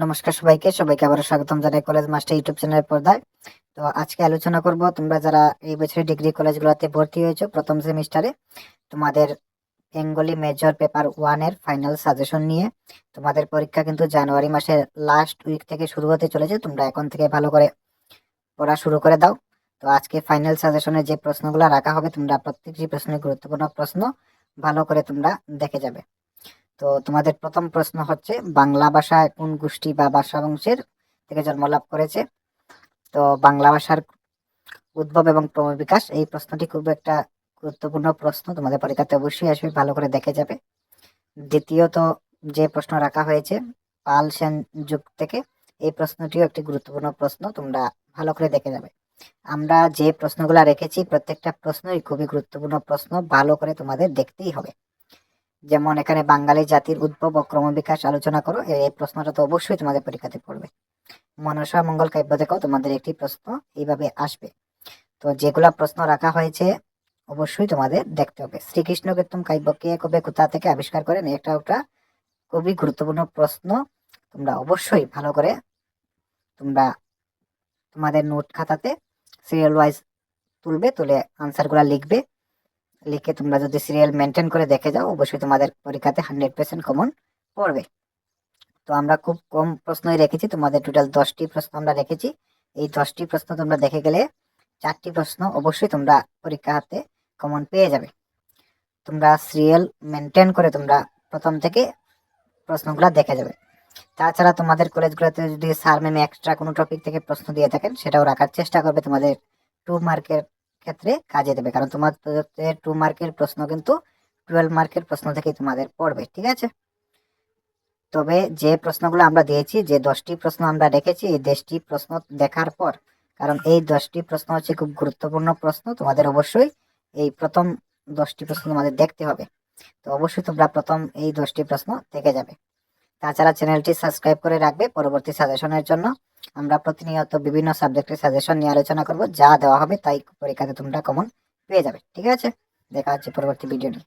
নমস্কার সবাইকে আবারও স্বাগতম জানাই কলেজ মাস্টার ইউটিউব চ্যানেলের পর্দায়। তো আজকে আলোচনা করব তোমরা যারা এই বছর ডিগ্রি কলেজগুলোতে ভর্তি হয়েছো প্রথম সেমিস্টারে, তোমাদের বেঙ্গলি মেজর পেপার 1 এর ফাইনাল সাজেশন নিয়ে। তোমাদের পরীক্ষা কিন্তু জানুয়ারি মাসের লাস্ট উইক থেকে শুরু হতে চলেছে, তোমরা এখন থেকে ভালো করে পড়া শুরু করে দাও। তো আজকে ফাইনাল সাজেশনে যে প্রশ্নগুলো রাখা হবে, তোমরা প্রত্যেকটি প্রশ্নের গুরুত্বপূর্ণ প্রশ্ন ভালো করে তোমরা দেখে যাবে। তো তোমাদের প্রথম প্রশ্ন হচ্ছে, বাংলা ভাষা কোন গোষ্ঠী বা ভাষা বংশের থেকে জন্মলাভ করেছে? তো বাংলা ভাষার উদ্ভব এবং ক্রমবিকাশ, এই প্রশ্নটি খুব একটা গুরুত্বপূর্ণ প্রশ্ন, তোমাদের পরীক্ষাতে অবশ্যই আসবে, ভালো করে দেখে যাবে। দ্বিতীয়ত যে প্রশ্ন রাখা হয়েছে পাল সেন যুগ থেকে, এই প্রশ্নটিও একটি গুরুত্বপূর্ণ প্রশ্ন, তোমরা ভালো করে দেখে যাবে। আমরা যে প্রশ্নগুলো রেখেছি প্রত্যেকটা প্রশ্নই খুবই গুরুত্বপূর্ণ প্রশ্ন, ভালো করে তোমাদের দেখতেই হবে। যেমন এখানে বাঙালি জাতির উদ্ভব ও ক্রমবিকাশ আলোচনা করো, এই প্রশ্নটা তো অবশ্যই তোমাদের পরীক্ষাতে পড়বে। মনসা মঙ্গল কাব্য দেখো, তোমাদের একটি প্রশ্ন এইভাবে আসবে। তো যেগুলা প্রশ্ন রাখা হয়েছে অবশ্যই তোমাদের দেখতে হবে। শ্রীকৃষ্ণ কীর্তন কাব্য কে কবে কোথা থেকে আবিষ্কার করেন? এটা ওটা খুবই গুরুত্বপূর্ণ প্রশ্ন, তোমরা অবশ্যই ভালো করে তোমরা তোমাদের নোট খাতাতে সিরিয়াল ওয়াইজ তুলে আনসারগুলা লিখবে। লিখে তোমরা যদি সিরিয়াল মেনটেন করে দেখে যাও, অবশ্যই তোমাদের পরীক্ষাতে 100% কমন পড়বে। তো আমরা খুব কম প্রশ্নই রেখেছি, তোমাদের টোটাল 10টি প্রশ্ন আমরা রেখেছি। এই 10টি প্রশ্ন তোমরা দেখে গেলে 4টি প্রশ্ন অবশ্যই তোমরা পরীক্ষা হাতে কমন পেয়ে যাবে। তোমরা সিরিয়াল মেনটেন করে তোমরা প্রথম থেকে প্রশ্নগুলো দেখে যাবে। তাছাড়া তোমাদের কলেজগুলোতে যদি স্যার ম্যাম এক্সট্রা কোনো টপিক থেকে প্রশ্ন দিয়ে থাকেন, সেটাও রাখার চেষ্টা করবে, তোমাদের 2 মার্কের ক্ষেত্রে কাজে দেবে। কারণ তোমাদের 2 মার্কের প্রশ্ন কিন্তু 12 মার্কের প্রশ্ন থেকেই তোমাদের পড়বে, ঠিক আছে? তবে যে প্রশ্নগুলো আমরা দিয়েছি, যে 10টি প্রশ্ন আমরা রেখেছি, এই 10টি প্রশ্ন দেখার পর, কারণ এই 10টি প্রশ্ন হচ্ছে খুব গুরুত্বপূর্ণ প্রশ্ন, তোমাদের অবশ্যই এই প্রথম 10টি প্রশ্ন তোমাদের দেখতে হবে। তো অবশ্যই তোমরা প্রথম এই 10টি প্রশ্ন দেখে যাবে। তাছাড়া চ্যানেলটি সাবস্ক্রাইব করে রাখবে পরবর্তী সাজেশনের জন্য। আমরা প্রতিনিয়ত বিভিন্ন সাবজেক্টের সাজেশন নিয়ে আলোচনা করব, যা দেওয়া হবে তাই পরীক্ষাতে তোমরা কমন পেয়ে যাবে, ঠিক আছে? দেখা হচ্ছে পরবর্তী ভিডিও নিয়ে।